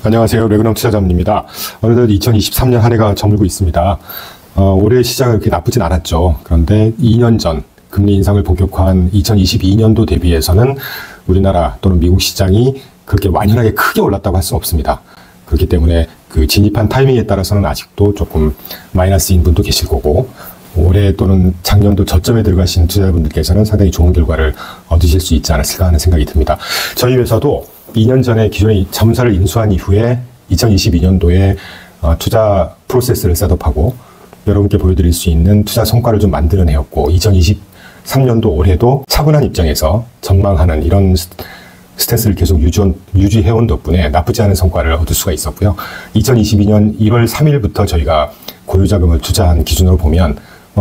안녕하세요. 레그넘 투자자입니다. 어느덧 2023년 한 해가 저물고 있습니다. 올해 시장은 그렇게 나쁘진 않았죠. 그런데 2년 전 금리 인상을 본격화한 2022년도 대비해서는 우리나라 또는 미국 시장이 그렇게 완연하게 크게 올랐다고 할 수는 없습니다. 그렇기 때문에 그 진입한 타이밍에 따라서는 아직도 조금 마이너스인 분도 계실 거고, 올해 또는 작년도 저점에 들어가신 투자자분들께서는 상당히 좋은 결과를 얻으실 수 있지 않았을까 하는 생각이 듭니다. 저희 회사도 2년 전에 기존의 자문사를 인수한 이후에 2022년도에 투자 프로세스를 셋업하고 여러분께 보여드릴 수 있는 투자 성과를 좀 만들어내었고, 2023년도 올해도 차분한 입장에서 전망하는 이런 스탠스를 계속 유지해온 덕분에 나쁘지 않은 성과를 얻을 수가 있었고요. 2022년 1월 3일부터 저희가 고유자금을 투자한 기준으로 보면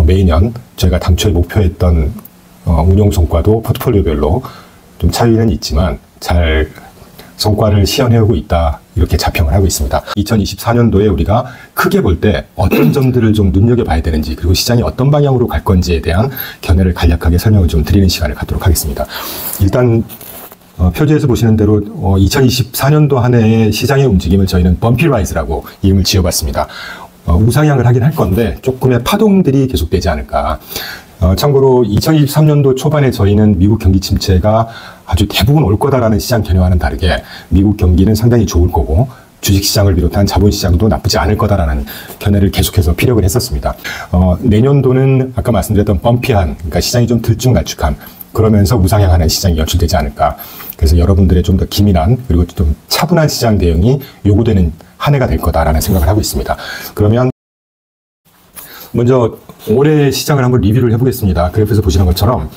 매년 저희가 당초에 목표했던 운용 성과도 포트폴리오별로 좀 차이는 있지만 잘 성과를 시현해오고 있다, 이렇게 자평을 하고 있습니다. 2024년도에 우리가 크게 볼 때 어떤 점들을 좀 눈여겨봐야 되는지, 그리고 시장이 어떤 방향으로 갈 건지에 대한 견해를 간략하게 설명을 좀 드리는 시간을 갖도록 하겠습니다. 일단 표지에서 보시는 대로 2024년도 한 해의 시장의 움직임을 저희는 범피 라이즈라고 이름을 지어봤습니다. 우상향을 하긴 할 건데 조금의 파동들이 계속되지 않을까. 참고로 2023년도 초반에 저희는 미국 경기 침체가 아주 대부분 올 거다라는 시장 견해와는 다르게 미국 경기는 상당히 좋을 거고 주식시장을 비롯한 자본시장도 나쁘지 않을 거다라는 견해를 계속해서 피력을 했었습니다. 내년도는 아까 말씀드렸던 범피한, 그러니까 시장이 좀 들쭉날쭉한, 그러면서 우상향하는 시장이 연출되지 않을까. 그래서 여러분들의 좀 더 기민한 그리고 좀 차분한 시장 대응이 요구되는 한 해가 될 거다라는 생각을 하고 있습니다. 그러면 먼저 올해 시장을 한번 리뷰를 해보겠습니다. 그래프에서 보시는 것처럼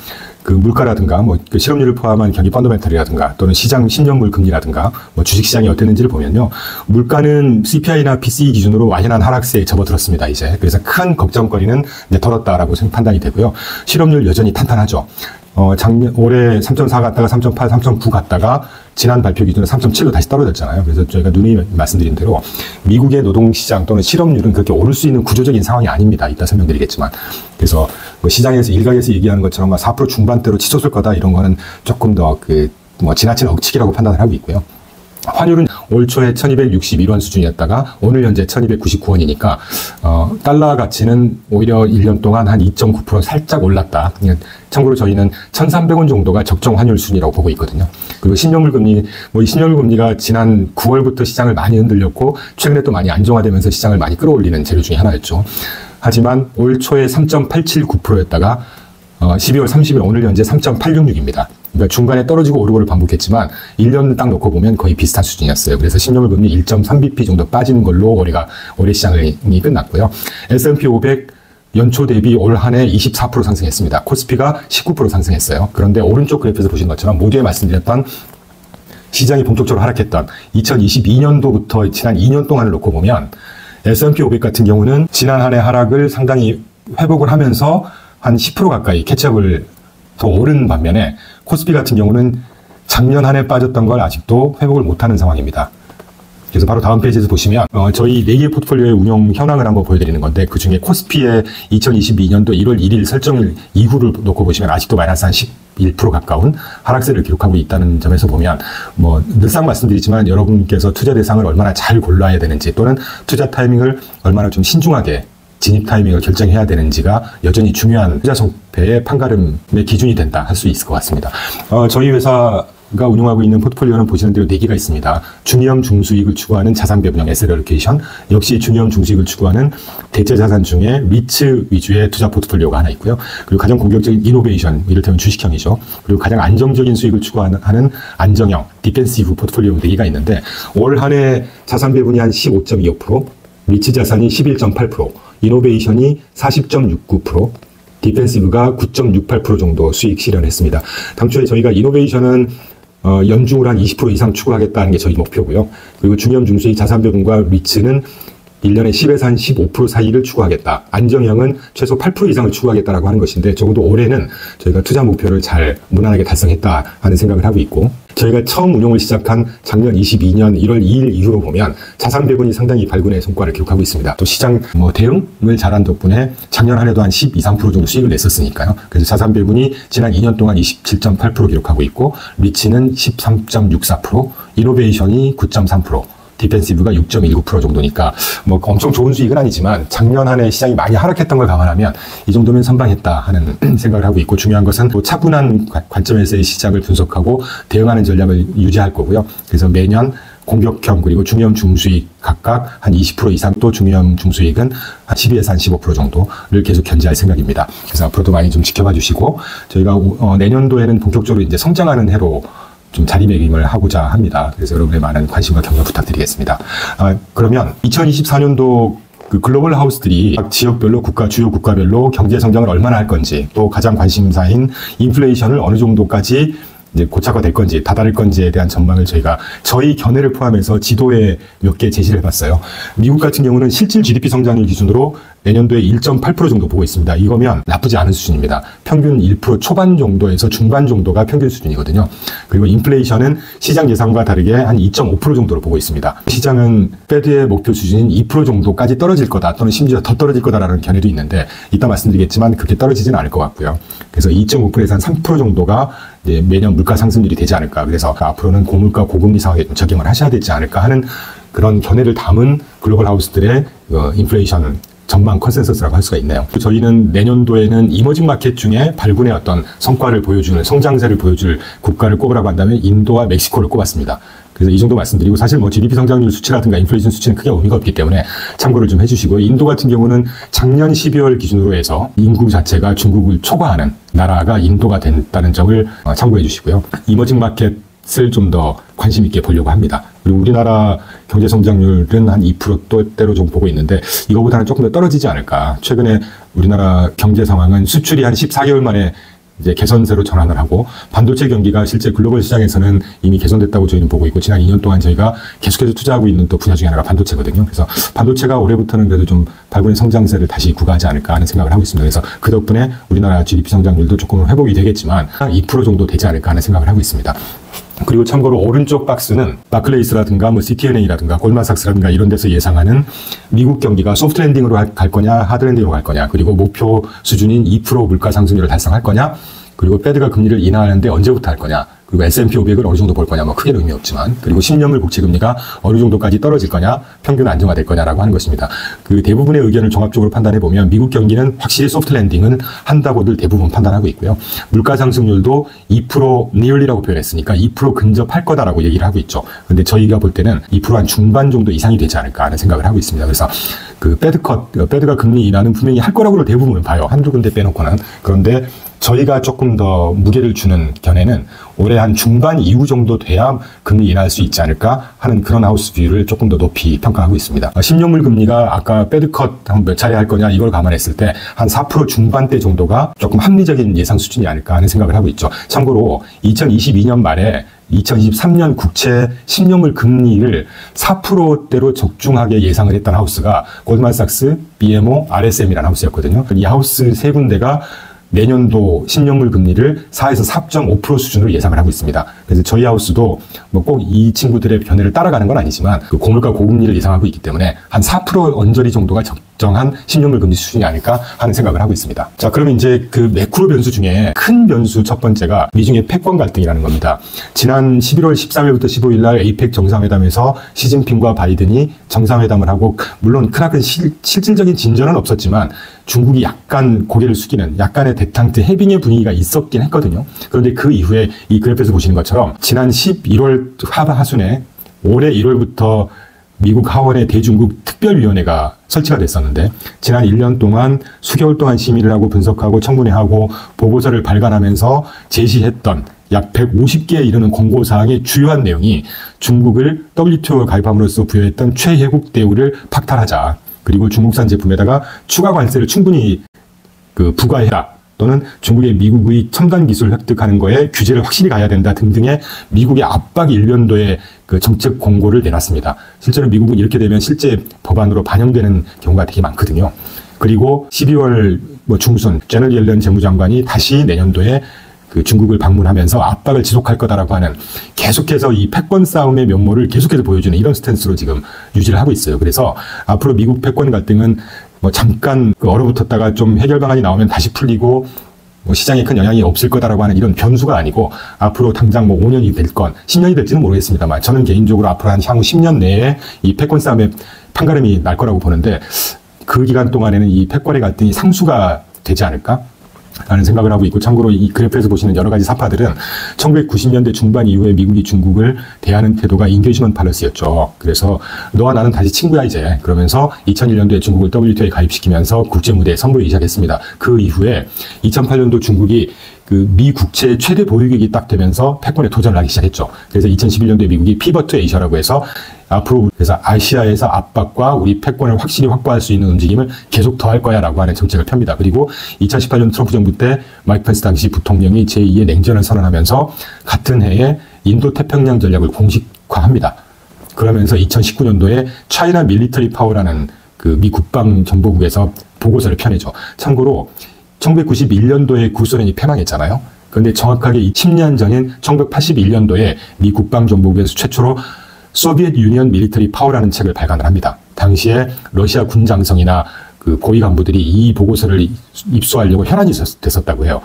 그 물가라든가 그 실업률을 포함한 경기 펀더멘털이라든가 또는 시장 10년물 금리라든가 주식시장이 어땠는지를 보면요, 물가는 CPI나 PCE 기준으로 완연한 하락세에 접어들었습니다. 이제 그래서 큰 걱정거리는 이제 덜었다라고 판단이 되고요. 실업률 여전히 탄탄하죠. 올해 3.4 갔다가 3.8, 3.9 갔다가 지난 발표 기준으로 3.7로 다시 떨어졌잖아요. 그래서 저희가 누누이 말씀드린 대로 미국의 노동시장 또는 실업률은 그렇게 오를 수 있는 구조적인 상황이 아닙니다. 이따 설명드리겠지만. 그래서 시장에서 일각에서 얘기하는 것처럼 4% 중반대로 치솟을 거다, 이런 거는 조금 더 지나친 억측이라고 판단을 하고 있고요. 환율은 올 초에 1261원 수준이었다가 오늘 현재 1299원이니까 달러 가치는 오히려 1년 동안 한 2.9% 살짝 올랐다. 참고로 저희는 1300원 정도가 적정 환율 수준이라고 보고 있거든요. 그리고 신용물 금리, 이 신용물 금리가 지난 9월부터 시장을 많이 흔들렸고 최근에 또 많이 안정화되면서 시장을 많이 끌어올리는 재료 중에 하나였죠. 하지만 올 초에 3.879%였다가 12월 30일 오늘 현재 3.866입니다. 그러니까 중간에 떨어지고 오르고를 반복했지만 1년을 딱 놓고 보면 거의 비슷한 수준이었어요. 그래서 신용물 금리 1.3bp 정도 빠지는 걸로 올해 시장이 끝났고요. S&P 500 연초 대비 올 한 해 24% 상승했습니다. 코스피가 19% 상승했어요. 그런데 오른쪽 그래프에서 보시는 것처럼 모두에 말씀드렸던 시장이 본격적으로 하락했던 2022년도부터 지난 2년 동안을 놓고 보면 S&P 500 같은 경우는 지난 한 해 하락을 상당히 회복을 하면서 한 10% 가까이 캐치업을 더 오른 반면에 코스피 같은 경우는 작년 한 해 빠졌던 걸 아직도 회복을 못하는 상황입니다. 그래서 바로 다음 페이지에서 보시면 저희 4개의 포트폴리오의 운용 현황을 한번 보여드리는 건데, 그 중에 코스피의 2022년도 1월 1일 설정일 이후를 놓고 보시면 아직도 마이너스 한 11% 가까운 하락세를 기록하고 있다는 점에서 보면 늘상 말씀드리지만 여러분께서 투자 대상을 얼마나 잘 골라야 되는지, 또는 투자 타이밍을 얼마나 좀 신중하게 진입 타이밍을 결정해야 되는지가 여전히 중요한 투자 성패의 판가름의 기준이 된다 할 수 있을 것 같습니다. 저희 회사가 운용하고 있는 포트폴리오는 보시는 대로 4개가 있습니다. 중위험 중수익을 추구하는 자산 배분형 에셋 알로케이션, 역시 중위험 중수익을 추구하는 대체 자산 중에 리츠 위주의 투자 포트폴리오가 하나 있고요. 그리고 가장 공격적인 이노베이션, 이를테면 주식형이죠. 그리고 가장 안정적인 수익을 추구하는 안정형, 디펜시브 포트폴리오 4개가 있는데, 올 한 해 자산 배분이 한 15.25%, 리츠 자산이 11.8%, 이노베이션이 40.69%, 디펜시브가 9.68% 정도 수익 실현했습니다. 당초에 저희가 이노베이션은 연중을 한 20% 이상 추구하겠다는 게 저희 목표고요. 그리고 중위험 중수익 자산 배분과 리츠는 1년에 10에서 한 15% 사이를 추구하겠다. 안정형은 최소 8% 이상을 추구하겠다라고 하는 것인데, 적어도 올해는 저희가 투자 목표를 잘 무난하게 달성했다 하는 생각을 하고 있고, 저희가 처음 운용을 시작한 작년 22년 1월 2일 이후로 보면 자산 배분이 상당히 발군의 성과를 기록하고 있습니다. 또 시장 대응을 잘한 덕분에 작년 한 해도 한 12, 3% 정도 수익을 냈었으니까요. 그래서 자산 배분이 지난 2년 동안 27.8% 기록하고 있고, 리치는 13.64%, 이노베이션이 9.3%, 디펜시브가 6.19% 정도니까 뭐 엄청 좋은 수익은 아니지만 작년 한 해 시장이 많이 하락했던 걸 감안하면 이 정도면 선방했다 하는 생각을 하고 있고, 중요한 것은 또 차분한 관점에서의 시장을 분석하고 대응하는 전략을 유지할 거고요. 그래서 매년 공격형 그리고 중위험 중수익 각각 한 20% 이상, 또 중위험 중수익은 한 12에서 한 15% 정도를 계속 견제할 생각입니다. 그래서 앞으로도 많이 좀 지켜봐 주시고, 저희가 내년도에는 본격적으로 이제 성장하는 해로 좀 자리매김을 하고자 합니다. 그래서 여러분의 많은 관심과 격려 부탁드리겠습니다. 그러면 2024년도 그 글로벌 하우스들이 각 지역별로 주요 국가별로 경제 성장을 얼마나 할 건지, 또 가장 관심사인 인플레이션을 어느 정도까지 이제 고착화될 건지 다다를 건지에 대한 전망을 저희 견해를 포함해서 지도에 몇 개 제시를 해봤어요. 미국 같은 경우는 실질 GDP 성장률 기준으로 내년도에 1.8% 정도 보고 있습니다. 이거면 나쁘지 않은 수준입니다. 평균 1% 초반 정도에서 중반 정도가 평균 수준이거든요. 그리고 인플레이션은 시장 예상과 다르게 한 2.5% 정도로 보고 있습니다. 시장은 페드의 목표 수준인 2% 정도까지 떨어질 거다, 또는 심지어 더 떨어질 거다라는 견해도 있는데, 이따 말씀드리겠지만 그렇게 떨어지지는 않을 것 같고요. 그래서 2.5%에서 한 3% 정도가 이제 매년 물가 상승률이 되지 않을까. 그래서 앞으로는 고물가 고금리 상황에 좀 적용을 하셔야 되지 않을까 하는 그런 견해를 담은 글로벌 하우스들의 인플레이션 전망 컨센서스라고 할 수가 있네요. 저희는 내년도에는 이머징 마켓 중에 발군의 어떤 성과를 보여주는, 성장세를 보여줄 국가를 꼽으라고 한다면 인도와 멕시코를 꼽았습니다. 그래서 이 정도 말씀드리고, 사실 뭐 GDP 성장률 수치라든가 인플레이션 수치는 크게 의미가 없기 때문에 참고를 좀 해주시고, 인도 같은 경우는 작년 12월 기준으로 해서 인구 자체가 중국을 초과하는 나라가 인도가 됐다는 점을 참고해 주시고요. 이머징 마켓을 좀 더 관심 있게 보려고 합니다. 그리고 우리나라 경제 성장률은 한 2%대로 좀 보고 있는데, 이거보다는 조금 더 떨어지지 않을까. 최근에 우리나라 경제 상황은 수출이 한 14개월 만에 이제 개선세로 전환을 하고, 반도체 경기가 실제 글로벌 시장에서는 이미 개선됐다고 저희는 보고 있고, 지난 2년 동안 저희가 계속해서 투자하고 있는 또 분야 중에 하나가 반도체거든요. 그래서 반도체가 올해부터는 그래도 좀 발군의 성장세를 다시 구가하지 않을까 하는 생각을 하고 있습니다. 그래서 그 덕분에 우리나라 GDP 성장률도 조금은 회복이 되겠지만 2% 정도 되지 않을까 하는 생각을 하고 있습니다. 그리고 참고로 오른쪽 박스는 바클레이스라든가 뭐 CTNA라든가 골드만삭스라든가 이런 데서 예상하는 미국 경기가 소프트 랜딩으로 갈 거냐, 하드 랜딩으로 갈 거냐, 그리고 목표 수준인 2% 물가 상승률을 달성할 거냐, 그리고 페드가 금리를 인하하는데 언제부터 할 거냐, 그리고 S&P 500을 어느 정도 볼 거냐, 뭐 크게는 의미 없지만, 그리고 10년물 국채 금리가 어느 정도까지 떨어질 거냐, 평균 안정화될 거냐라고 하는 것입니다. 그 대부분의 의견을 종합적으로 판단해 보면 미국 경기는 확실히 소프트 랜딩은 한다고들 대부분 판단하고 있고요. 물가 상승률도 2% nearly라고 표현했으니까 2% 근접할 거다라고 얘기를 하고 있죠. 근데 저희가 볼 때는 2% 한 중반 정도 이상이 되지 않을까 하는 생각을 하고 있습니다. 그래서 그 페드가 금리 인하는 분명히 할 거라고 대부분 봐요. 한두 군데 빼놓고는. 그런데 저희가 조금 더 무게를 주는 견해는 올해 한 중반 이후 정도 돼야 금리 인하할 수 있지 않을까 하는 그런 하우스 뷰를 조금 더 높이 평가하고 있습니다. 10년물 금리가 아까 페드컷 한 몇 차례 할 거냐 이걸 감안했을 때 한 4% 중반대 정도가 조금 합리적인 예상 수준이 아닐까 하는 생각을 하고 있죠. 참고로 2022년 말에 2023년 국채 10년물 금리를 4%대로 적중하게 예상을 했던 하우스가 골드만삭스, BMO, RSM이라는 하우스였거든요. 이 하우스 세 군데가 내년도 10년물 금리를 4에서 4.5% 수준으로 예상을 하고 있습니다. 그래서 저희 하우스도 뭐 꼭 이 친구들의 견해를 따라가는 건 아니지만 그 고물가 고금리를 예상하고 있기 때문에 한 4% 언저리 정도가 적정한 10년물 금리 수준이 아닐까 하는 생각을 하고 있습니다. 자, 그러면 이제 그 매크로 변수 중에 큰 변수 첫 번째가 미중의 패권 갈등이라는 겁니다. 지난 11월 13일부터 15일 날 에이펙 정상회담에서 시진핑과 바이든이 정상회담을 하고, 물론 크나큰 실질적인 진전은 없었지만 중국이 약간 고개를 숙이는 약간의 데탕트 해빙의 분위기가 있었긴 했거든요. 그런데 그 이후에 이 그래프에서 보시는 것처럼 지난 11월 하순에 올해 1월부터 미국 하원의 대중국 특별위원회가 설치가 됐었는데, 지난 1년 동안 수개월 동안 심의를 하고 분석하고 청문회하고 보고서를 발간하면서 제시했던 약 150개에 이르는 권고사항의 주요한 내용이 중국을 WTO 가입함으로써 부여했던 최혜국 대우를 박탈하자, 그리고 중국산 제품에다가 추가 관세를 충분히 부과해라, 또는 중국의 미국의 첨단 기술을 획득하는 거에 규제를 확실히 가야 된다 등등의 미국의 압박 일변도의 그 정책 공고를 내놨습니다. 실제로 미국은 이렇게 되면 실제 법안으로 반영되는 경우가 되게 많거든요. 그리고 12월 중순 제너럴 옐런 재무장관이 다시 내년도에 그 중국을 방문하면서 압박을 지속할 거다라고 하는, 계속해서 이 패권 싸움의 면모를 계속해서 보여주는 이런 스탠스로 지금 유지를 하고 있어요. 그래서 앞으로 미국 패권 갈등은 잠깐 얼어붙었다가 좀 해결 방안이 나오면 다시 풀리고, 뭐 시장에 큰 영향이 없을 거다라고 하는 이런 변수가 아니고 앞으로 당장 뭐 5년이 될 건 10년이 될지는 모르겠습니다만 저는 개인적으로 앞으로 한 향후 10년 내에 이 패권 싸움에 판가름이 날 거라고 보는데 그 기간 동안에는 이 패권의 갈등이 상수가 되지 않을까? 라는 생각을 하고 있고, 참고로 이 그래프에서 보시는 여러 가지 사파들은 1990년대 중반 이후에 미국이 중국을 대하는 태도가 인게이지먼트 팔러시였죠. 그래서 너와 나는 다시 친구야 이제. 그러면서 2001년도에 중국을 WTO에 가입시키면서 국제 무대에 선보이기 시작했습니다. 그 이후에 2008년도 중국이 그 미 국채 최대 보유국이 딱 되면서 패권에 도전을 하기 시작했죠. 그래서 2011년도에 미국이 피벗 투 에이시아라고 해서 앞으로 그래서 아시아에서 압박과 우리 패권을 확실히 확보할 수 있는 움직임을 계속 더할 거야 라고 하는 정책을 펴니다. 그리고 2018년 트럼프 정부 때 마이크 펜스 당시 부통령이 제2의 냉전을 선언하면서 같은 해에 인도 태평양 전략을 공식화합니다. 그러면서 2019년도에 차이나 밀리터리 파워라는 그 미 국방정보국에서 보고서를 펴내죠. 참고로 1991년도에 구소련이 패망했잖아요. 그런데 정확하게 10년 전인 1981년도에 미 국방정보국에서 최초로 소비에트 유니언 밀리터리 파워라는 책을 발간을 합니다. 당시에 러시아 군 장성이나 그 고위 간부들이 이 보고서를 입수하려고 혈안이 됐었다고 해요.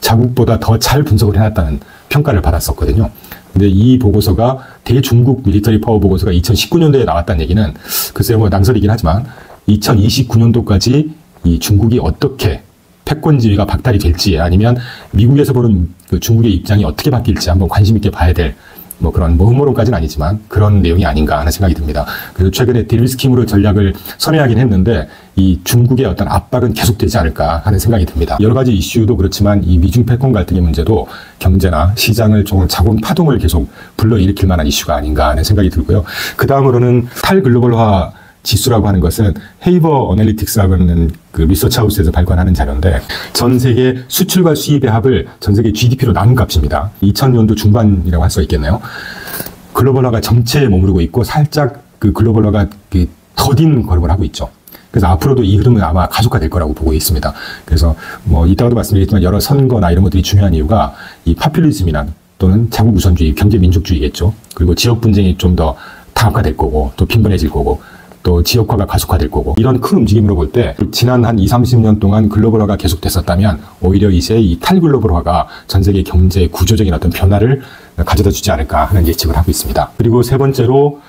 자국보다 더 잘 분석을 해놨다는 평가를 받았었거든요. 근데 이 보고서가 대중국 밀리터리 파워 보고서가 2019년도에 나왔다는 얘기는 글쎄요 뭐 낭설이긴 하지만 2029년도까지 이 중국이 어떻게 패권 지위가 박탈이 될지 아니면 미국에서 보는 그 중국의 입장이 어떻게 바뀔지 한번 관심 있게 봐야 될 뭐 그런 뭐 음모론까지는 아니지만 그런 내용이 아닌가 하는 생각이 듭니다. 그래서 최근에 디리스킹으로 전략을 선회하긴 했는데 이 중국의 어떤 압박은 계속되지 않을까 하는 생각이 듭니다. 여러 가지 이슈도 그렇지만 이 미중 패권 갈등의 문제도 경제나 시장을 조금 자본 파동을 계속 불러일으킬 만한 이슈가 아닌가 하는 생각이 들고요. 그 다음으로는 탈글로벌화 지수라고 하는 것은 헤이버 어널리틱스라고 하는 그 리서치 하우스에서 발간하는 자료인데 전 세계 수출과 수입의 합을 전 세계 GDP로 나눈 값입니다. 2000년도 중반이라고 할 수 있겠네요. 글로벌화가 정체에 머무르고 있고 살짝 그 글로벌화가 그 더딘 걸음을 하고 있죠. 그래서 앞으로도 이 흐름은 아마 가속화될 거라고 보고 있습니다. 그래서 뭐 이따가도 말씀드리겠지만 여러 선거나 이런 것들이 중요한 이유가 이 파퓰리즘이나 또는 자국 우선주의, 경제 민족주의겠죠. 그리고 지역 분쟁이 좀 더 다각화될 거고 또 빈번해질 거고 또 지역화가 가속화될 거고 이런 큰 움직임으로 볼 때 지난 한 20-30년 동안 글로벌화가 계속됐었다면 오히려 이제 이 탈글로벌화가 전 세계 경제 구조적인 어떤 변화를 가져다 주지 않을까 하는 예측을 하고 있습니다. 그리고 세 번째로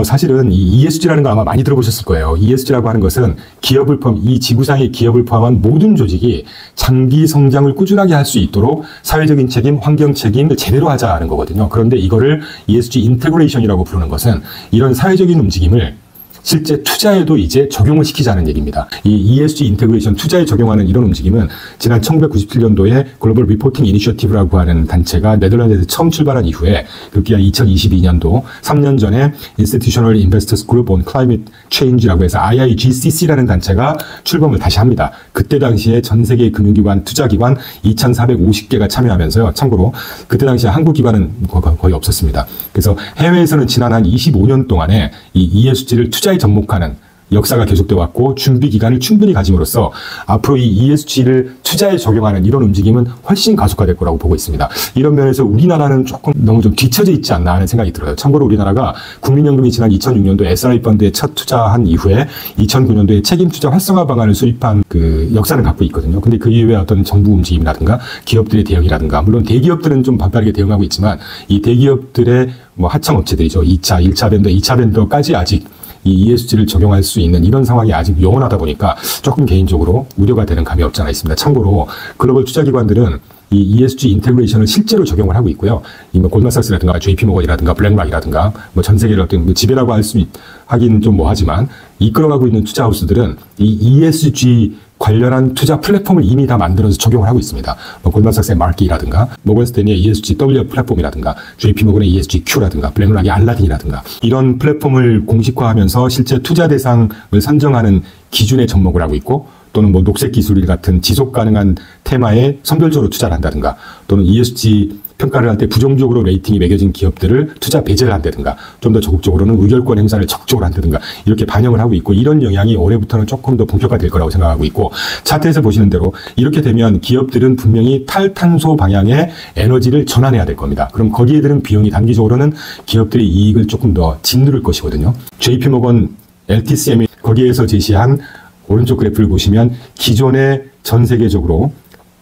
사실은 이 ESG라는 거 아마 많이 들어보셨을 거예요. ESG라고 하는 것은 기업을 포함 이 지구상의 기업을 포함한 모든 조직이 장기 성장을 꾸준하게 할 수 있도록 사회적인 책임, 환경 책임을 제대로 하자는 거거든요. 그런데 이거를 ESG 인테그레이션이라고 부르는 것은 이런 사회적인 움직임을 실제 투자에도 이제 적용을 시키자는 얘기입니다. 이 ESG 인테그레이션 투자에 적용하는 이런 움직임은 지난 1997년도에 글로벌 리포팅 이니셔티브라고 하는 단체가 네덜란드에서 처음 출발한 이후에 급기야 2022년도 3년 전에 Institutional Investors Group on Climate Change라고 해서 IIGCC라는 단체가 출범을 다시 합니다. 그때 당시에 전 세계 금융기관, 투자기관 2,450개가 참여하면서요. 참고로 그때 당시에 한국 기관은 거의 없었습니다. 그래서 해외에서는 지난 한 25년 동안에 이 ESG를 투자에 접목하는 역사가 계속되어 왔고 준비 기간을 충분히 가짐으로써 앞으로 이 ESG를 투자에 적용하는 이런 움직임은 훨씬 가속화될 거라고 보고 있습니다. 이런 면에서 우리나라는 조금 너무 좀 뒤처져 있지 않나 하는 생각이 들어요. 참고로 우리나라가 국민연금이 지난 2006년도 SRI 펀드에 첫 투자한 이후에 2009년도에 책임투자 활성화 방안을 수립한 그 역사를 갖고 있거든요. 근데 그 이후에 어떤 정부 움직임이라든가 기업들의 대응이라든가 물론 대기업들은 좀 반발하게 대응하고 있지만 이 대기업들의 뭐 하청업체들이죠. 2차, 1차 벤더, 2차 벤더까지 아직 이 ESG를 적용할 수 있는 이런 상황이 아직 영원하다 보니까 조금 개인적으로 우려가 되는 감이 없지 않아 있습니다. 참고로 글로벌 투자기관들은 이 ESG 인테그레이션을 실제로 적용을 하고 있고요. 뭐 골드만삭스라든가 JP모건이라든가 블랙락이라든가 뭐 전 세계를 어떤 뭐 지배라고 할 수 하긴 좀 뭐하지만 이끌어가고 있는 투자하우스들은 이 ESG 관련한 투자 플랫폼을 이미 다 만들어서 적용을 하고 있습니다. 뭐 골드만삭스의 마키라든가 모건스탠리의 ESG W 플랫폼이라든가 JP모건의 ESG Q라든가 블랙락의 알라딘이라든가 이런 플랫폼을 공식화하면서 실제 투자 대상을 선정하는 기준에 접목을 하고 있고 또는 뭐 녹색 기술 같은 지속 가능한 테마에 선별적으로 투자를 한다든가 또는 ESG 평가를 할 때 부정적으로 레이팅이 매겨진 기업들을 투자 배제를 한다든가 좀 더 적극적으로는 의결권 행사를 적극적으로 한다든가 이렇게 반영을 하고 있고 이런 영향이 올해부터는 조금 더 본격화될 거라고 생각하고 있고 차트에서 보시는 대로 이렇게 되면 기업들은 분명히 탈탄소 방향의 에너지를 전환해야 될 겁니다. 그럼 거기에 드는 비용이 단기적으로는 기업들의 이익을 조금 더 짓누를 것이거든요. JP모건 LTCM이 거기에서 제시한 오른쪽 그래프를 보시면 기존의 전 세계적으로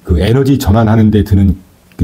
그 에너지 전환하는 데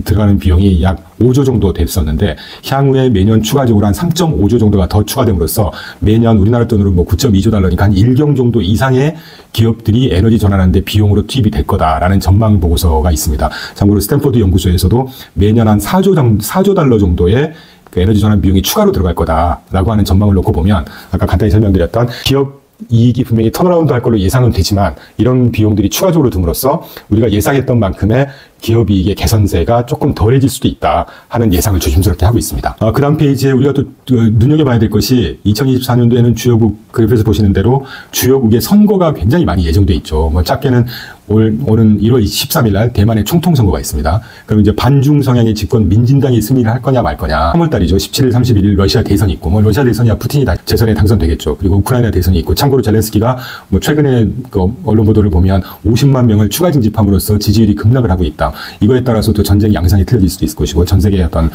들어가는 비용이 약 5조 정도 됐었는데 향후에 매년 추가적으로 한 3.5조 정도가 더 추가됨으로써 매년 우리나라 돈으로 뭐 9.2조 달러니까 한 1경 정도 이상의 기업들이 에너지 전환하는 데 비용으로 투입이 될 거다라는 전망 보고서가 있습니다. 참고로 스탠포드 연구소에서도 매년 한 4조 달러 정도의 그 에너지 전환 비용이 추가로 들어갈 거다라고 하는 전망을 놓고 보면 아까 간단히 설명드렸던 기업 이익이 분명히 턴어라운드 할 걸로 예상은 되지만 이런 비용들이 추가적으로 듦으로써 우리가 예상했던 만큼의 기업 이익의 개선세가 조금 덜해질 수도 있다 하는 예상을 조심스럽게 하고 있습니다. 그 다음 페이지에 우리가 또 눈여겨봐야 될 것이 2024년도에는 주요국 그래프에서 보시는 대로 주요국의 선거가 굉장히 많이 예정돼 있죠. 뭐 작게는 오는 1월 13일 날 대만의 총통 선거가 있습니다. 그럼 이제 반중 성향의 집권 민진당이 승리를 할 거냐 말 거냐. 3월달이죠. 17일, 31일 러시아 대선이 있고, 뭐 러시아 대선이야 푸틴이 재선에 당선되겠죠. 그리고 우크라이나 대선이 있고, 참고로 젤렌스키가 뭐 최근에 그 언론 보도를 보면 50만 명을 추가 징집함으로써 지지율이 급락을 하고 있다. 이거에 따라서 또 전쟁 양상이 틀어질 수도 있을 것이고, 전 세계의 어떤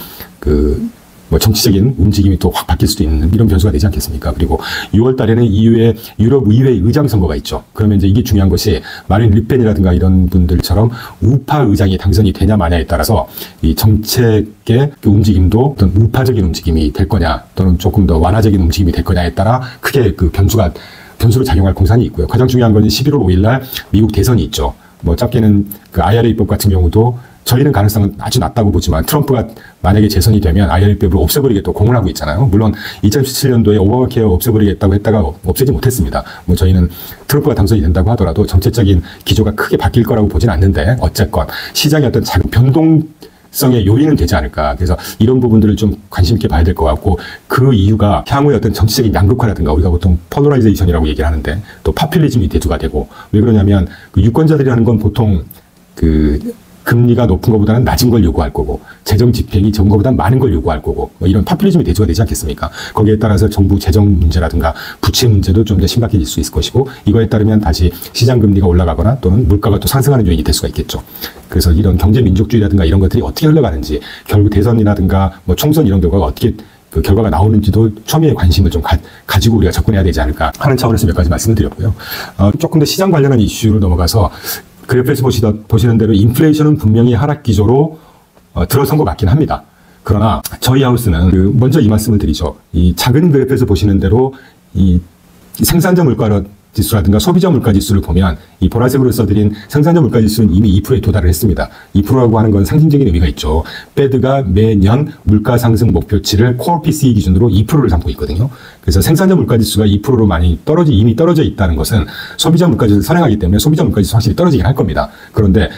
뭐 정치적인 움직임이 또 확 바뀔 수도 있는 이런 변수가 되지 않겠습니까? 그리고 6월 달에는 EU의 유럽 의회 의장 선거가 있죠. 그러면 이제 이게 중요한 것이 마린 르펜이라든가 이런 분들처럼 우파 의장이 당선이 되냐 마냐에 따라서 이 정책의 그 움직임도 어떤 우파적인 움직임이 될 거냐 또는 조금 더 완화적인 움직임이 될 거냐에 따라 크게 그 변수로 작용할 공산이 있고요. 가장 중요한 건 11월 5일 날 미국 대선이 있죠. 뭐 짧게는 그 IRA법 같은 경우도 저희는 가능성은 아주 낮다고 보지만 트럼프가 만약에 재선이 되면 IRA법을 없애버리겠다고 공을 하고 있잖아요. 물론 2017년도에 오바마 케어 없애버리겠다고 했다가 없애지 못했습니다. 뭐 저희는 트럼프가 당선이 된다고 하더라도 정책적인 기조가 크게 바뀔 거라고 보진 않는데 어쨌건 시장의 어떤 작은 변동성의 요인은 되지 않을까. 그래서 이런 부분들을 좀 관심 있게 봐야 될 것 같고 그 이유가 향후의 어떤 정치적인 양극화라든가 우리가 보통 폴러라이제이션이라고 얘기를 하는데 또 파퓰리즘이 대두가 되고 왜 그러냐면 그 유권자들이라는 건 보통 금리가 높은 것보다는 낮은 걸 요구할 거고 재정 집행이 적은 것보다 많은 걸 요구할 거고 뭐 이런 파퓰리즘이 대두가 되지 않겠습니까? 거기에 따라서 정부 재정 문제라든가 부채 문제도 좀 더 심각해질 수 있을 것이고 이거에 따르면 다시 시장 금리가 올라가거나 또는 물가가 또 상승하는 요인이 될 수가 있겠죠. 그래서 이런 경제 민족주의라든가 이런 것들이 어떻게 흘러가는지 결국 대선이라든가 뭐 총선 이런 결과가 어떻게 그 결과가 나오는지도 초미의 관심을 좀 가지고 우리가 접근해야 되지 않을까 하는 차원에서 몇 가지 말씀을 드렸고요. 조금 더 시장 관련한 이슈로 넘어가서 그래프에서 보시는 대로 인플레이션은 분명히 하락 기조로 들어선 것 같긴 합니다. 그러나 저희 하우스는 먼저 이 말씀을 드리죠. 이 작은 그래프에서 보시는 대로 이 생산자 물가 지수라든가 소비자 물가 지수를 보면 이 보라색으로 써드린 생산자 물가 지수는 이미 2%에 도달을 했습니다. 2%라고 하는 건 상징적인 의미가 있죠. 페드가 매년 물가 상승 목표치를 코어 PCE 기준으로 2%를 삼고 있거든요. 그래서 생산자 물가 지수가 2%로 이미 떨어져 있다는 것은 소비자 물가 지수를 선행하기 때문에 소비자 물가 지수 확실히 떨어지긴 할 겁니다. 그런데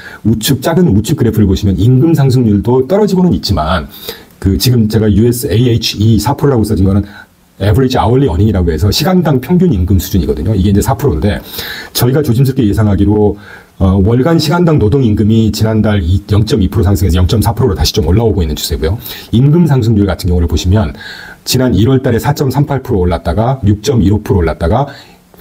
작은 우측 그래프를 보시면 임금 상승률도 떨어지고는 있지만 지금 제가 USAHE 4%라고 써진 거는 average hourly earning이라고 해서 시간당 평균 임금 수준이거든요. 이게 이제 4%인데 저희가 조심스럽게 예상하기로 월간 시간당 노동 임금이 지난달 0.2% 상승해서 0.4%로 다시 좀 올라오고 있는 추세고요. 임금 상승률 같은 경우를 보시면 지난 1월 달에 4.38% 올랐다가 6.15% 올랐다가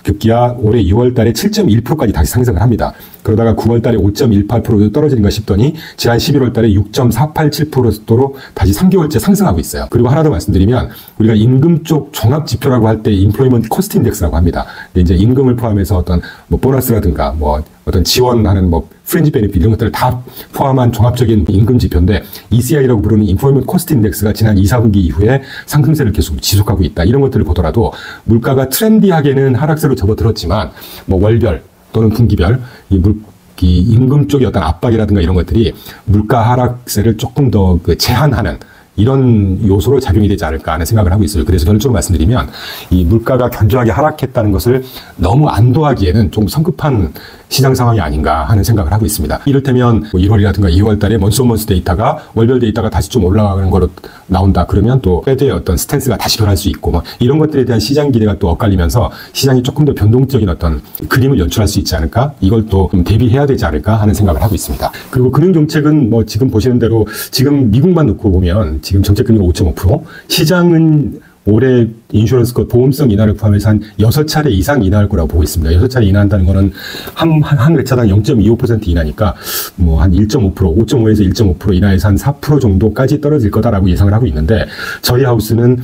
급기야 올해 6월 달에 7.1%까지 다시 상승을 합니다. 그러다가 9월 달에 5.18% 떨어지는가 싶더니 지난 11월 달에 6.487%로 다시 3개월째 상승하고 있어요. 그리고 하나 더 말씀드리면 우리가 임금 쪽 종합 지표라고 할 때 인플로이먼트 코스트 인덱스라고 합니다. 이제 임금을 포함해서 어떤 뭐 보너스라든가 뭐 어떤 지원하는 뭐 프린지 베네핏 이런 것들을 다 포함한 종합적인 임금 지표인데 ECI라고 부르는 인플로이먼트 코스트 인덱스가 지난 2, 4분기 이후에 상승세를 계속 지속하고 있다. 이런 것들을 보더라도 물가가 트렌디하게는 하락세로 접어들었지만 뭐 월별 또는 분기별 이 임금 쪽의 어떤 압박이라든가 이런 것들이 물가 하락세를 조금 더 제한하는 이런 요소로 작용이 되지 않을까 하는 생각을 하고 있어요. 그래서 결론적으로 말씀드리면 이 물가가 견조하게 하락했다는 것을 너무 안도하기에는 좀 성급한 시장 상황이 아닌가 하는 생각을 하고 있습니다. 이를테면 1월이라든가 2월 달에 먼스 데이터가 월별 데이터가 다시 좀 올라가는 거로 나온다. 그러면 또 페드의 어떤 스탠스가 다시 변할 수 있고 뭐 이런 것들에 대한 시장 기대가 또 엇갈리면서 시장이 조금 더 변동적인 어떤 그림을 연출할 수 있지 않을까? 이걸 또 좀 대비해야 되지 않을까 하는 생각을 하고 있습니다. 그리고 금융정책은 뭐 지금 보시는 대로 지금 미국만 놓고 보면 지금 정책금리가 5.5%, 시장은 올해 인슈런스 것 보험성 인하를 포함해서 한 6차례 이상 인하할 거라고 보고 있습니다. 6차례 인하한다는 거는 한 회차당 0.25% 인하니까 뭐 한 1.5%, 5.5에서 1.5% 인하해서 한 4% 정도까지 떨어질 거다라고 예상을 하고 있는데 저희 하우스는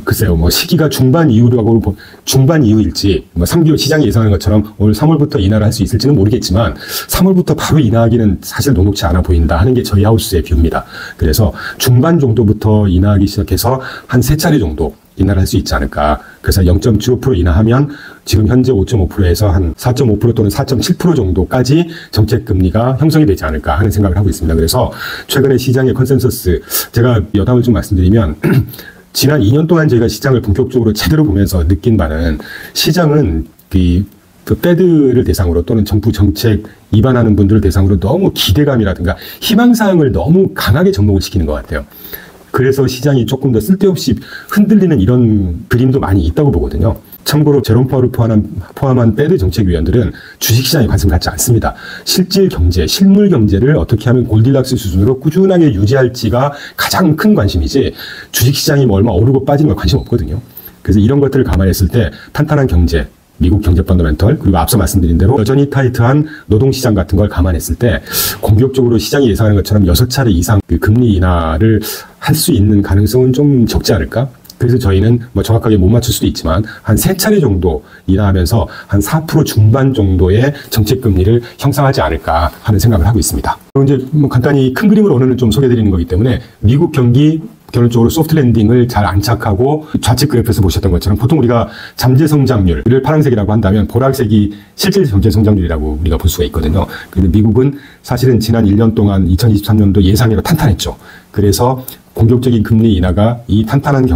글쎄요, 뭐, 시기가 중반 이후일지, 뭐, 3개월 시장이 예상하는 것처럼 올 3월부터 인하를 할 수 있을지는 모르겠지만, 3월부터 바로 인하하기는 사실 녹록치 않아 보인다 하는 게 저희 하우스의 뷰입니다. 그래서 중반 정도부터 인하하기 시작해서 한 3차례 정도 인하를 할 수 있지 않을까. 그래서 0.75% 인하하면 지금 현재 5.5%에서 한 4.5% 또는 4.7% 정도까지 정책금리가 형성이 되지 않을까 하는 생각을 하고 있습니다. 그래서 최근에 시장의 컨센서스, 제가 여담을 좀 말씀드리면, 지난 2년 동안 저희가 시장을 본격적으로 제대로 보면서 느낀 바는 시장은 그 패드를 대상으로 또는 정부 정책 위반하는 분들을 대상으로 너무 기대감이라든가 희망사항을 너무 강하게 접목을 시키는 것 같아요. 그래서 시장이 조금 더 쓸데없이 흔들리는 이런 그림도 많이 있다고 보거든요. 참고로 제롬 파월을 포함한 패드 정책위원들은 주식시장에 관심 갖지 않습니다. 실질 경제, 실물 경제를 어떻게 하면 골디락스 수준으로 꾸준하게 유지할지가 가장 큰 관심이지 주식시장이 뭐 얼마 오르고 빠지는 건 관심 없거든요. 그래서 이런 것들을 감안했을 때 탄탄한 경제, 미국 경제 펀더멘털, 그리고 앞서 말씀드린 대로 여전히 타이트한 노동시장 같은 걸 감안했을 때 공격적으로 시장이 예상하는 것처럼 6차례 이상 그 금리 인하를 할 수 있는 가능성은 좀 적지 않을까? 그래서 저희는 뭐 정확하게 못 맞출 수도 있지만 한 3차례 정도 인하하면서 한 4% 중반 정도의 정책금리를 형성하지 않을까 하는 생각을 하고 있습니다. 그리고 이제 뭐 간단히 큰 그림을 오늘은 좀 소개해드리는 거기 때문에 미국 경기 결론적으로 소프트 랜딩을 잘 안착하고 좌측 그래프에서 보셨던 것처럼 보통 우리가 잠재 성장률을 파란색이라고 한다면 보라색이 실질 잠재 성장률이라고 우리가 볼 수가 있거든요. 그런데 미국은 사실은 지난 1년 동안 2023년도 예상외로 탄탄했죠. 그래서 공격적인 금리 인하가 이 탄탄한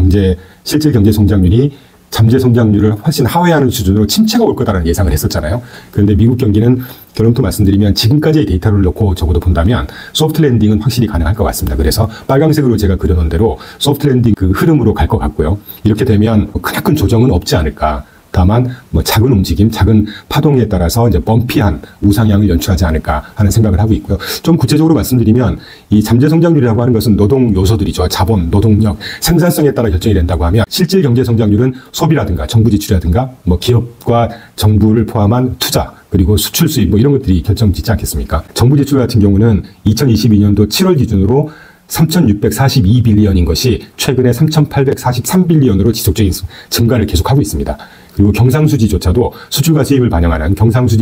실질 경제 성장률이 잠재 성장률을 훨씬 하회하는 수준으로 침체가 올 거다라는 예상을 했었잖아요. 그런데 미국 경기는 결론부터 말씀드리면 지금까지의 데이터를 놓고 적어도 본다면 소프트 랜딩은 확실히 가능할 것 같습니다. 그래서 빨간색으로 제가 그려놓은 대로 소프트 랜딩 그 흐름으로 갈 것 같고요. 이렇게 되면 크나큰 조정은 없지 않을까. 다만 뭐 작은 움직임, 작은 파동에 따라서 이제 범피한 우상향을 연출하지 않을까 하는 생각을 하고 있고요. 좀 구체적으로 말씀드리면 이 잠재 성장률이라고 하는 것은 노동 요소들이죠. 자본, 노동력, 생산성에 따라 결정이 된다고 하면 실질 경제 성장률은 소비라든가 정부 지출이라든가 뭐 기업과 정부를 포함한 투자 그리고 수출 수입 뭐 이런 것들이 결정짓지 않겠습니까? 정부 지출 같은 경우는 2022년도 7월 기준으로 3,642빌리언인 것이 최근에 3,843빌리언으로 지속적인 증가를 계속하고 있습니다. 그리고 경상수지조차도 수출과 수입을 반영하는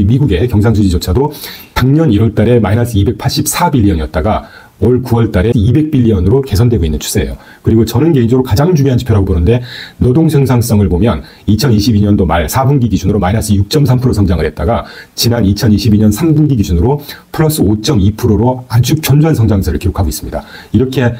미국의 경상수지조차도 작년 1월 달에 마이너스 284빌리언이었다가 올 9월 달에 200빌리언으로 개선되고 있는 추세예요. 그리고 저는 개인적으로 가장 중요한 지표라고 보는데 노동 생산성을 보면 2022년도 말 4분기 기준으로 마이너스 6.3% 성장을 했다가 지난 2022년 3분기 기준으로 플러스 5.2%로 아주 견조한 성장세를 기록하고 있습니다. 이렇게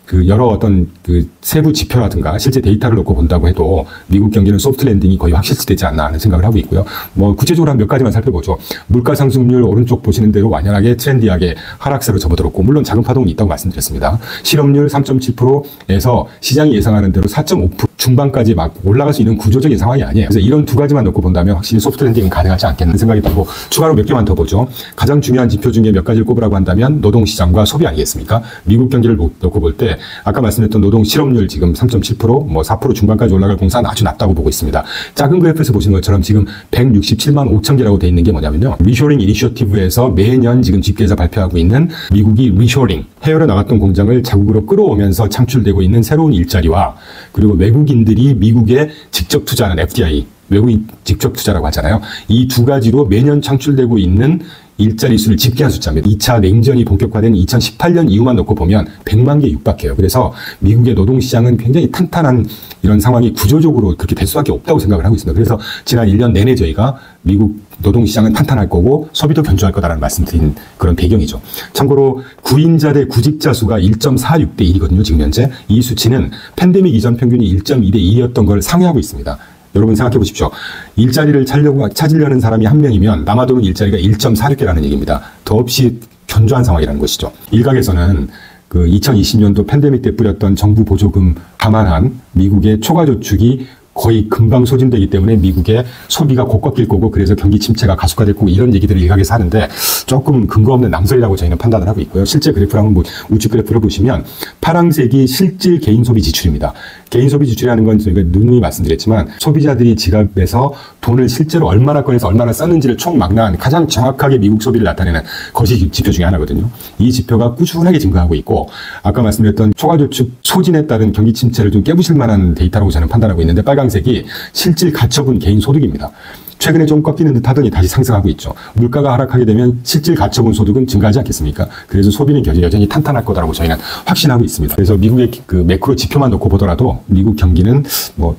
그 여러 어떤 그 세부 지표라든가 실제 데이터를 놓고 본다고 해도 미국 경기는 소프트 랜딩이 거의 확실시되지 않나 하는 생각을 하고 있고요. 뭐 구체적으로 한 몇 가지만 살펴보죠. 물가 상승률 오른쪽 보시는 대로 완연하게 트렌디하게 하락세로 접어들었고 물론 작은 파동은 있다고 말씀드렸습니다. 실업률 3.7%에서 시장이 예상하는 대로 4.5% 중반까지 막 올라갈 수 있는 구조적인 상황이 아니에요. 그래서 이런 두 가지만 놓고 본다면 확실히 소프트 랜딩은 가능하지 않겠는 생각이 들고 추가로 몇 개만 더 보죠. 가장 중요한 지표 중에 몇 가지를 꼽으라고 한다면 노동시장과 소비 아니겠습니까? 미국 경기를 놓고 볼 때 아까 말씀드렸던 노동 실업률 지금 3.7%, 뭐 4% 중반까지 올라갈 공사는 아주 낮다고 보고 있습니다. 작은 그래프에서 보시는 것처럼 지금 167만 5천 개라고 되어 있는 게 뭐냐면요. 리쇼링 이니셔티브에서 매년 지금 집계해서 발표하고 있는 미국이 리쇼링, 해외로 나갔던 공장을 자국으로 끌어오면서 창출되고 있는 새로운 일자리와 그리고 외국인들이 미국에 직접 투자하는 FDI, 외국인 직접 투자라고 하잖아요. 이 두 가지로 매년 창출되고 있는 일자리 수를 집계한 숫자입니다. 2차 냉전이 본격화된 2018년 이후만 놓고 보면 100만 개 육박해요. 그래서 미국의 노동시장은 굉장히 탄탄한 이런 상황이 구조적으로 그렇게 될 수밖에 없다고 생각을 하고 있습니다. 그래서 지난 1년 내내 저희가 미국 노동시장은 탄탄할 거고 소비도 견조할 거다라는 말씀드린 그런 배경이죠. 참고로 구인자 대 구직자 수가 1.46대 1이거든요. 지금 현재. 이 수치는 팬데믹 이전 평균이 1.2대 1이었던 걸 상회하고 있습니다. 여러분 생각해 보십시오. 일자리를 찾으려는 사람이 한 명이면 남아도는 일자리가 1.46개라는 얘기입니다. 더없이 견조한 상황이라는 것이죠. 일각에서는 그 2020년도 팬데믹 때 뿌렸던 정부 보조금 감안한 미국의 초과 저축이 거의 금방 소진되기 때문에 미국의 소비가 곧 꺾일 거고 그래서 경기 침체가 가속화될 거고 이런 얘기들을 일각에서 하는데 조금 근거 없는 낭설이라고 저희는 판단을 하고 있고요. 실제 그래프를 한번 우측 그래프를 보시면 파란색이 실질 개인 소비 지출입니다. 개인 소비 지출이라는 건 저희가 누누이 말씀드렸지만 소비자들이 지갑에서 돈을 실제로 얼마나 꺼내서 얼마나 썼는지를 총망라한 가장 정확하게 미국 소비를 나타내는 것이 지표 중에 하나거든요. 이 지표가 꾸준하게 증가하고 있고 아까 말씀드렸던 초과저축 소진에 따른 경기 침체를 좀 깨부실 만한 데이터라고 저는 판단하고 있는데 빨간색이 실질 가처분 개인 소득입니다. 최근에 좀 꺾이는 듯 하더니 다시 상승하고 있죠. 물가가 하락하게 되면 실질 가처분 소득은 증가하지 않겠습니까? 그래서 소비는 여전히 탄탄할 거다라고 저희는 확신하고 있습니다. 그래서 미국의 그 매크로 지표만 놓고 보더라도 미국 경기는 뭐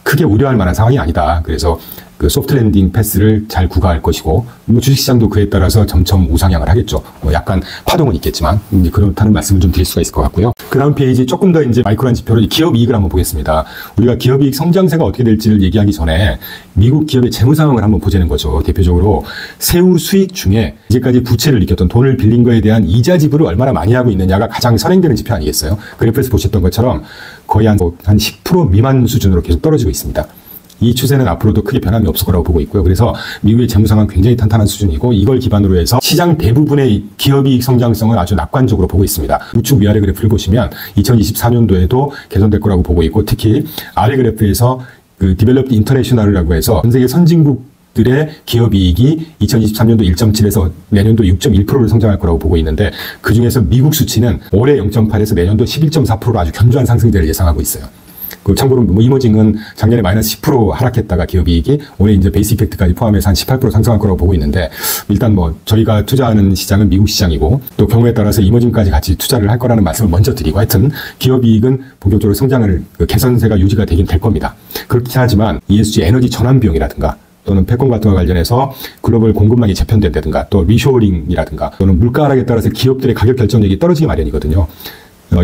크게 우려할 만한 상황이 아니다. 그래서 그 소프트 랜딩 패스를 잘 구가할 것이고 뭐 주식시장도 그에 따라서 점점 우상향을 하겠죠. 뭐 약간 파동은 있겠지만 그렇다는 말씀을 좀 드릴 수가 있을 것 같고요. 그 다음 페이지 조금 더 이제 마이크로한 지표로 기업 이익을 한번 보겠습니다. 우리가 기업 이익 성장세가 어떻게 될지를 얘기하기 전에 미국 기업의 재무 상황을 한번 보자는 거죠. 대표적으로 세후 수익 중에 이제까지 부채를 일으켰던 돈을 빌린 거에 대한 이자 지불을 얼마나 많이 하고 있느냐가 가장 선행되는 지표 아니겠어요? 그래프에서 보셨던 것처럼 거의 한 10% 미만 수준으로 계속 떨어지고 있습니다. 이 추세는 앞으로도 크게 변함이 없을 거라고 보고 있고요. 그래서 미국의 재무 상황 굉장히 탄탄한 수준이고 이걸 기반으로 해서 시장 대부분의 기업이익 성장성을 아주 낙관적으로 보고 있습니다. 우측 위아래 그래프를 보시면 2024년도에도 개선될 거라고 보고 있고 특히 아래 그래프에서 그 디벨롭드 인터내셔널이라고 해서 전 세계 선진국들의 기업이익이 2023년도 1.7에서 내년도 6.1%를 성장할 거라고 보고 있는데 그중에서 미국 수치는 올해 0.8에서 내년도 11.4%로 아주 견조한 상승세를 예상하고 있어요. 그 참고로 뭐 이머징은 작년에 마이너스 10% 하락했다가 기업이익이 올해 이제 베이스 이펙트까지 포함해서 한 18% 상승할 거라고 보고 있는데 일단 뭐 저희가 투자하는 시장은 미국 시장이고 또 경우에 따라서 이머징까지 같이 투자를 할 거라는 말씀을 먼저 드리고 하여튼 기업이익은 본격적으로 성장을 개선세가 유지가 되긴 될 겁니다. 그렇긴 하지만 ESG 에너지 전환 비용이라든가 또는 패권 같은 거 관련해서 글로벌 공급망이 재편된다든가 또 리쇼링이라든가 또는 물가 하락에 따라서 기업들의 가격 결정력이 떨어지기 마련이거든요.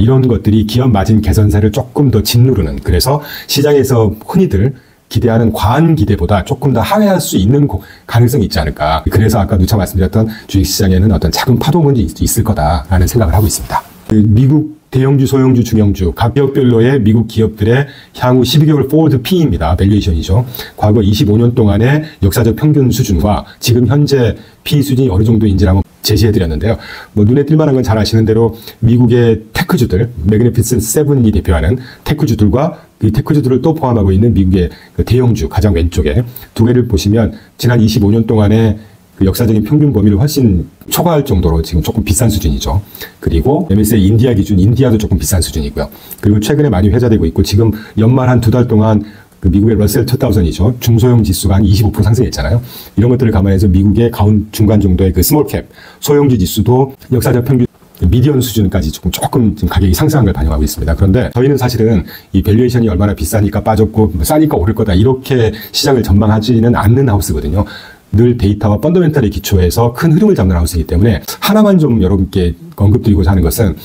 이런 것들이 기업 마진 개선세를 조금 더 짓누르는 그래서 시장에서 흔히들 기대하는 과한 기대보다 조금 더 하회할 수 있는 가능성이 있지 않을까. 그래서 아까 누차 말씀드렸던 주식시장에는 어떤 작은 파동은 있을 거다라는 생각을 하고 있습니다. 미국 대형주, 소형주, 중형주 각 기업별로의 미국 기업들의 향후 12개월 포워드 P입니다. 밸류에이션이죠. 과거 25년 동안의 역사적 평균 수준과 지금 현재 P 수준이 어느 정도인지를 한번 제시해드렸는데요. 뭐 눈에 띌 만한 건 잘 아시는 대로 미국의 테크주들, 매그니피센트 세븐이 대표하는 테크주들과 이 테크주들을 또 포함하고 있는 미국의 그 대형주 가장 왼쪽에 두 개를 보시면 지난 25년 동안의 그 역사적인 평균 범위를 훨씬 초과할 정도로 지금 조금 비싼 수준이죠. 그리고 MSCI 인디아 기준, 인디아도 조금 비싼 수준이고요. 그리고 최근에 많이 회자되고 있고 지금 연말 한 두 달 동안 그 미국의 러셀 2000이죠. 중소형 지수가 한 25% 상승했잖아요. 이런 것들을 감안해서 미국의 중간 정도의 그 스몰캡, 소형주 지수도 역사적 평균 미디언 수준까지 조금 지금 가격이 상승한 걸 반영하고 있습니다. 그런데 저희는 사실은 이 밸류에이션이 얼마나 비싸니까 빠졌고 싸니까 오를 거다 이렇게 시장을 전망하지는 않는 하우스거든요. 늘 데이터와 펀더멘탈에 기초해서 큰 흐름을 잡는 하우스이기 때문에 하나만 좀 여러분께 언급드리고자 하는 것은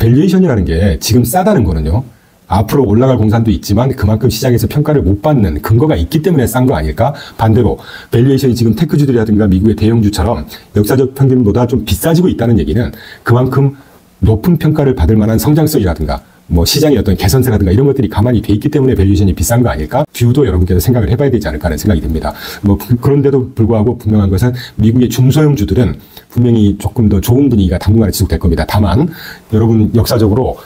밸류에이션이라는 게 지금 싸다는 거는요. 앞으로 올라갈 공산도 있지만 그만큼 시장에서 평가를 못 받는 근거가 있기 때문에 싼 거 아닐까? 반대로 밸류에이션이 지금 테크주들이라든가 미국의 대형주처럼 역사적 평균보다 좀 비싸지고 있다는 얘기는 그만큼 높은 평가를 받을 만한 성장성이라든가 뭐 시장의 어떤 개선세라든가 이런 것들이 가만히 돼 있기 때문에 밸류에이션이 비싼 거 아닐까? 뷰도 여러분께서 생각을 해봐야 되지 않을까 하는 생각이 듭니다. 뭐 그런데도 불구하고 분명한 것은 미국의 중소형주들은 분명히 조금 더 좋은 분위기가 당분간 지속될 겁니다. 다만 여러분 역사적으로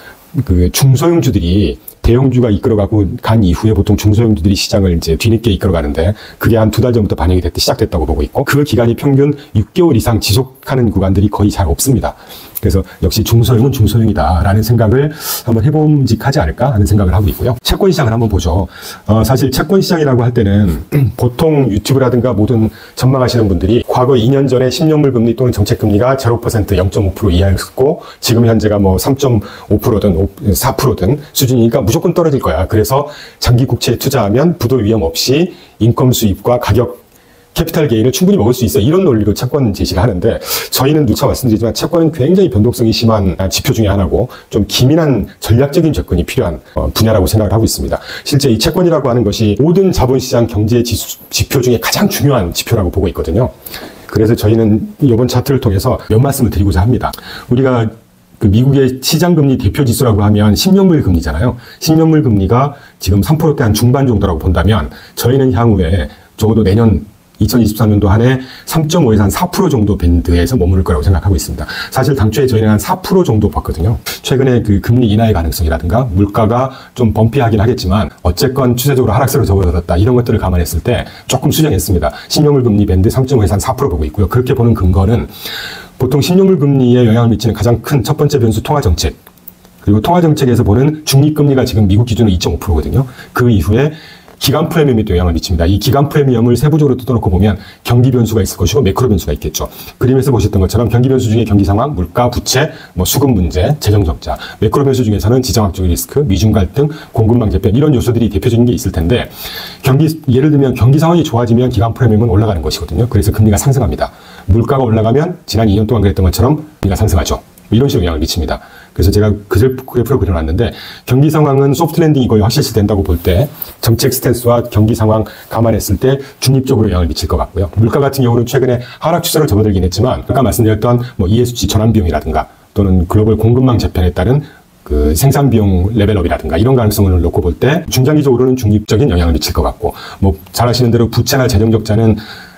그 중소형주들이 대형주가 이끌어가고 간 이후에 보통 중소형주들이 시장을 이제 뒤늦게 이끌어가는데 그게 한 두 달 전부터 반영이 시작됐다고 보고 있고 그 기간이 평균 6개월 이상 지속하는 구간들이 거의 잘 없습니다. 그래서 역시 중소형은 중소형이다라는 생각을 한번 해봄직하지 않을까 하는 생각을 하고 있고요. 채권 시장을 한번 보죠. 사실 채권 시장이라고 할 때는 보통 유튜브라든가 모든 전망하시는 분들이 과거 2년 전에 10년물 금리 또는 정책 금리가 0%, 0.5% 이하였고 지금 현재가 뭐 3.5%든 4%든 수준이니까 무조건 떨어질 거야. 그래서 장기 국채에 투자하면 부도 위험 없이 인컴 수입과 가격 캐피탈 게인을 충분히 먹을 수 있어. 이런 논리로 채권 제시를 하는데 저희는 누차 말씀드리지만 채권은 굉장히 변동성이 심한 지표 중에 하나고 좀 기민한 전략적인 접근이 필요한 분야라고 생각을 하고 있습니다. 실제 이 채권이라고 하는 것이 모든 자본시장 경제 지표 중에 가장 중요한 지표라고 보고 있거든요. 그래서 저희는 이번 차트를 통해서 몇 말씀을 드리고자 합니다. 우리가 그 미국의 시장금리 대표지수라고 하면 10년물 금리잖아요. 10년물 금리가 지금 3%대 한 중반 정도라고 본다면 저희는 향후에 적어도 내년 2023년도 한 해 3.5에서 한 4% 정도 밴드에서 머무를 거라고 생각하고 있습니다. 사실 당초에 저희는 한 4% 정도 봤거든요. 최근에 그 금리 인하의 가능성이라든가 물가가 좀 범피하긴 하겠지만 어쨌건 추세적으로 하락세로 접어들었다. 이런 것들을 감안했을 때 조금 수정했습니다. 신용물 금리 밴드 3.5에서 한 4% 보고 있고요. 그렇게 보는 근거는 보통 신용물 금리에 영향을 미치는 가장 큰 첫 번째 변수 통화정책, 그리고 통화정책에서 보는 중립금리가 지금 미국 기준으로 2.5%거든요. 그 이후에 기간 프리미엄이 또 영향을 미칩니다. 이 기간 프리미엄을 세부적으로 뜯어놓고 보면 경기 변수가 있을 것이고 매크로 변수가 있겠죠. 그림에서 보셨던 것처럼 경기 변수 중에 경기 상황, 물가, 부채, 수급 문제, 재정 적자. 매크로 변수 중에서는 지정학적 리스크, 미중 갈등, 공급망 재편 이런 요소들이 대표적인 게 있을 텐데 예를 들면 경기 상황이 좋아지면 기간 프리미엄은 올라가는 것이거든요. 그래서 금리가 상승합니다. 물가가 올라가면 지난 2년 동안 그랬던 것처럼 금리가 상승하죠. 이런 식으로 영향을 미칩니다. 그래서 제가 그래프로 그려놨는데 경기 상황은 소프트 랜딩이 거의 확실시 된다고 볼 때 정책 스탠스와 경기 상황 감안했을 때 중립적으로 영향을 미칠 것 같고요. 물가 같은 경우는 최근에 하락 추세로 접어들긴 했지만 아까 말씀드렸던 ESG 전환 비용이라든가 또는 글로벌 공급망 재편에 따른 그 생산 비용 레벨업이라든가 이런 가능성을 놓고 볼 때 중장기적으로는 중립적인 영향을 미칠 것 같고 잘 아시는 대로 부채나 재정 적자는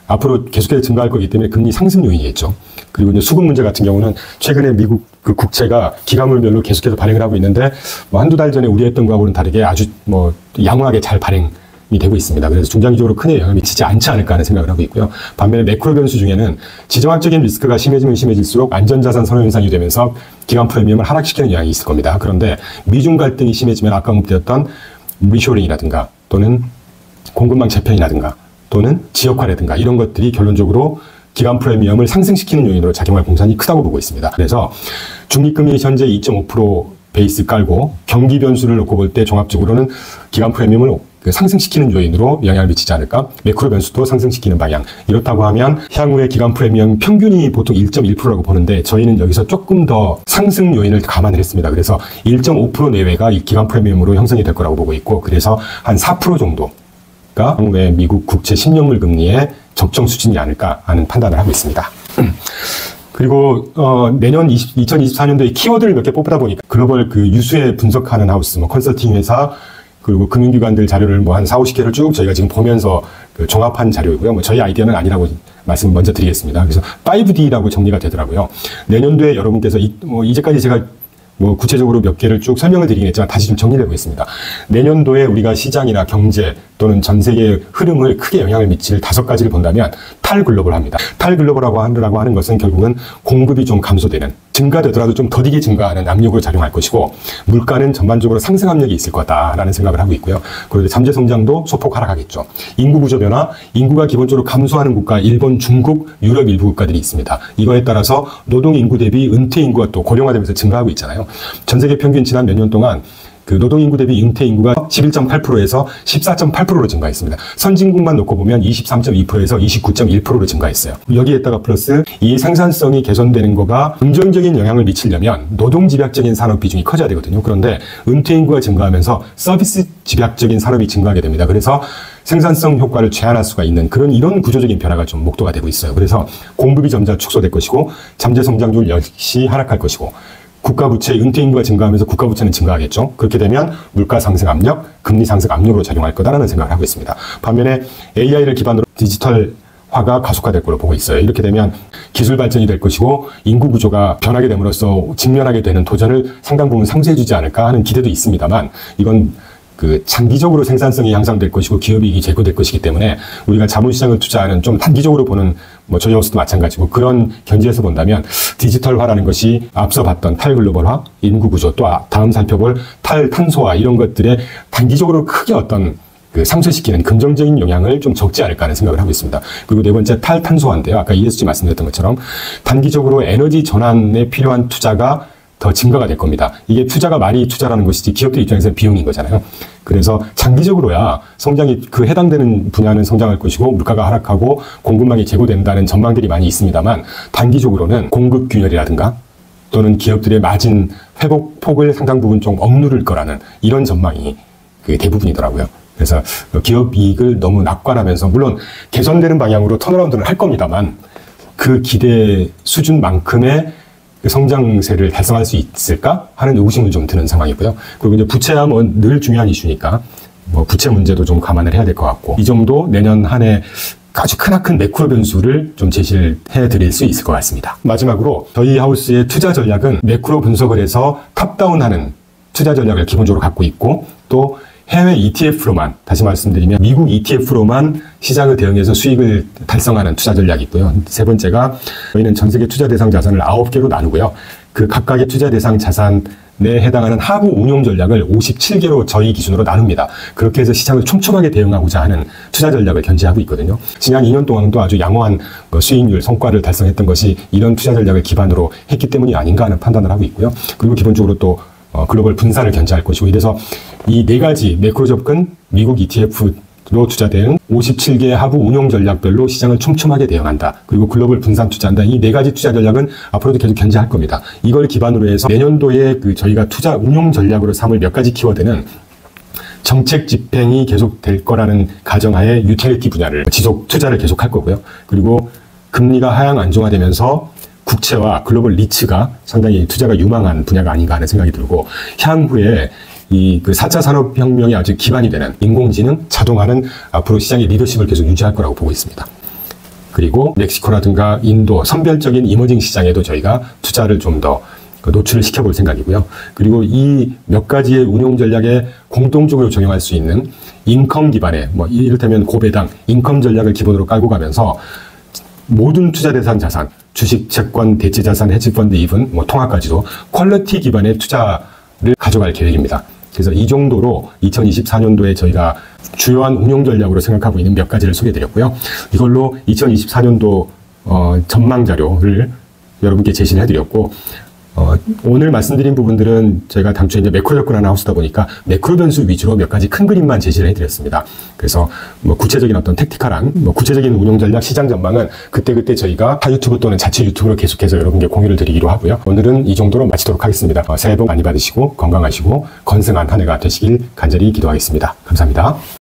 앞으로 계속해서 증가할 거기 때문에 금리 상승 요인이겠죠. 그리고 이제 수급 문제 같은 경우는 최근에 미국 그 국채가 기간물별로 계속해서 발행을 하고 있는데 한두 달 전에 우려했던 거하고는 다르게 아주 양호하게 잘 발행이 되고 있습니다. 그래서 중장기적으로 큰 영향을 미치지 않지 않을까 하는 생각을 하고 있고요. 반면에 매크로 변수 중에는 지정학적인 리스크가 심해지면 심해질수록 안전자산 선호 현상이 되면서 기간 프리미엄을 하락시키는 영향이 있을 겁니다. 그런데 미중 갈등이 심해지면 아까 언급드렸던 리쇼링이라든가 또는 공급망 재편이라든가 또는 지역화라든가 이런 것들이 결론적으로 기간 프리미엄을 상승시키는 요인으로 작용할 공산이 크다고 보고 있습니다. 그래서 중립금리 현재 2.5% 베이스 깔고 경기 변수를 놓고 볼 때 종합적으로는 기간 프리미엄을 상승시키는 요인으로 영향을 미치지 않을까? 매크로 변수도 상승시키는 방향. 이렇다고 하면 향후에 기간 프리미엄 평균이 보통 1.1%라고 보는데 저희는 여기서 조금 더 상승 요인을 감안을 했습니다. 그래서 1.5% 내외가 이 기간 프리미엄으로 형성이 될 거라고 보고 있고 그래서 한 4% 정도 가 향후에 미국 국채 10년물 금리의 적정 수준이 아닐까 하는 판단을 하고 있습니다. 그리고 내년 2024년도에 키워드를 몇 개 뽑다 보니까 글로벌 그 유수에 분석하는 하우스, 컨설팅 회사 그리고 금융기관들 자료를 한 40-50개를 쭉 저희가 지금 보면서 종합한 자료이고요. 저희 아이디어는 아니라고 말씀 먼저 드리겠습니다. 그래서 5D라고 정리가 되더라고요. 내년도에 여러분께서 이제까지 제가 구체적으로 몇 개를 쭉 설명을 드리긴 했지만 다시 좀 정리를 해보겠습니다. 내년도에 우리가 시장이나 경제 또는 전 세계의 흐름을 크게 영향을 미칠 5가지를 본다면 탈글로벌합니다. 탈글로벌하고 하는 것은 결국은 공급이 좀 감소되는, 증가되더라도 좀 더디게 증가하는 압력으로 작용할 것이고 물가는 전반적으로 상승 압력이 있을 거다라는 생각을 하고 있고요. 그리고 잠재 성장도 소폭 하락하겠죠. 인구 구조 변화, 인구가 기본적으로 감소하는 국가, 일본, 중국, 유럽 일부 국가들이 있습니다. 이거에 따라서 노동 인구 대비 은퇴 인구가 또 고령화되면서 증가하고 있잖아요. 전 세계 평균 지난 몇 년 동안 그 노동인구 대비 은퇴 인구가 11.8%에서 14.8%로 증가했습니다. 선진국만 놓고 보면 23.2%에서 29.1%로 증가했어요. 여기에다가 플러스 이 생산성이 개선되는 거가 긍정적인 영향을 미치려면 노동 집약적인 산업 비중이 커져야 되거든요. 그런데 은퇴 인구가 증가하면서 서비스 집약적인 산업이 증가하게 됩니다. 그래서 생산성 효과를 제한할 수가 있는 이런 구조적인 변화가 좀 목도가 되고 있어요. 그래서 공급이 점차 축소될 것이고 잠재 성장률 역시 하락할 것이고 국가 부채, 은퇴 인구가 증가하면서 국가 부채는 증가하겠죠. 그렇게 되면 물가 상승 압력, 금리 상승 압력으로 작용할 거다라는 생각을 하고 있습니다. 반면에 AI를 기반으로 디지털화가 가속화될 걸로 보고 있어요. 이렇게 되면 기술 발전이 될 것이고 인구 구조가 변하게 됨으로써 직면하게 되는 도전을 상당 부분 상쇄해주지 않을까 하는 기대도 있습니다만 이건 장기적으로 생산성이 향상될 것이고 기업이익이 제고될 것이기 때문에 우리가 자본시장을 투자하는 좀 단기적으로 보는 저희 하우스도 마찬가지고 그런 견지에서 본다면 디지털화라는 것이 앞서 봤던 탈글로벌화, 인구구조 또 다음 살펴볼 탈탄소화 이런 것들에 단기적으로 크게 상쇄시키는 긍정적인 영향을 좀 적지 않을까 하는 생각을 하고 있습니다. 그리고 네 번째 탈탄소화인데요. 아까 ESG 말씀드렸던 것처럼 단기적으로 에너지 전환에 필요한 투자가 더 증가가 될 겁니다. 이게 투자가 많이 투자라는 것이지 기업들 입장에서는 비용인 거잖아요. 그래서 장기적으로야 성장이 해당되는 분야는 성장할 것이고 물가가 하락하고 공급망이 제고된다는 전망들이 많이 있습니다만 단기적으로는 공급 균열이라든가 또는 기업들의 마진 회복폭을 상당 부분 좀 억누를 거라는 이런 전망이 대부분이더라고요. 그래서 기업 이익을 너무 낙관하면서 물론 개선되는 방향으로 턴어라운드는 할 겁니다만 그 기대 수준만큼의 성장세를 달성할 수 있을까 하는 의구심을 좀 드는 상황이고요. 그리고 이제 부채야 늘 중요한 이슈니까 뭐 부채 문제도 좀 감안을 해야 될 것 같고, 이 정도 내년 한 해 아주 크나큰 매크로 변수를 좀 제시를 해드릴 수 있을 것 같습니다. 마지막으로 저희 하우스의 투자 전략은 매크로 분석을 해서 탑다운하는 투자 전략을 기본적으로 갖고 있고, 또 해외 ETF로만, 다시 말씀드리면 미국 ETF로만 시장을 대응해서 수익을 달성하는 투자 전략이 있고요. 세 번째가 저희는 전 세계 투자 대상 자산을 9개로 나누고요. 그 각각의 투자 대상 자산에 해당하는 하부 운용 전략을 57개로 저희 기준으로 나눕니다. 그렇게 해서 시장을 촘촘하게 대응하고자 하는 투자 전략을 견지하고 있거든요. 지난 2년 동안도 아주 양호한 수익률 성과를 달성했던 것이 이런 투자 전략을 기반으로 했기 때문이 아닌가 하는 판단을 하고 있고요. 그리고 기본적으로 또 글로벌 분산을 견제할 것이고, 이래서 이 네 가지 매크로 접근, 미국 ETF로 투자된 57개의 하부 운용 전략별로 시장을 촘촘하게 대응한다. 그리고 글로벌 분산 투자한다. 이 네 가지 투자 전략은 앞으로도 계속 견제할 겁니다. 이걸 기반으로 해서 내년도에 저희가 투자 운용 전략으로 삼을 몇 가지 키워드는 정책 집행이 계속 될 거라는 가정하에 유틸리티 분야를 지속 투자를 계속할 거고요. 그리고 금리가 하향 안정화되면서 국채와 글로벌 리츠가 상당히 투자가 유망한 분야가 아닌가 하는 생각이 들고, 향후에 그 4차 산업혁명이 아주 기반이 되는 인공지능, 자동화는 앞으로 시장의 리더십을 계속 유지할 거라고 보고 있습니다. 그리고 멕시코라든가 인도, 선별적인 이머징 시장에도 저희가 투자를 좀 더 노출을 시켜볼 생각이고요. 그리고 이 몇 가지의 운용 전략에 공동적으로 적용할 수 있는 인컴 기반의, 이를테면 고배당, 인컴 전략을 기본으로 깔고 가면서 모든 투자 대상 자산, 주식, 채권, 대체 자산, 헤지펀드, 이븐, 통화까지도 퀄리티 기반의 투자를 가져갈 계획입니다. 그래서 이 정도로 2024년도에 저희가 주요한 운용 전략으로 생각하고 있는 몇 가지를 소개해드렸고요. 이걸로 2024년도 전망 자료를 여러분께 제시를 해드렸고, 오늘 말씀드린 부분들은 제가 당초에 이제 매크로 접근하는 하우스다 보니까 매크로 변수 위주로 몇 가지 큰 그림만 제시를 해드렸습니다. 그래서 구체적인 어떤 택티컬한 구체적인 운용 전략, 시장 전망은 그때그때 저희가 타 유튜브 또는 자체 유튜브로 계속해서 여러분께 공유를 드리기로 하고요. 오늘은 이 정도로 마치도록 하겠습니다. 새해 복 많이 받으시고 건강하시고 건승한 한 해가 되시길 간절히 기도하겠습니다. 감사합니다.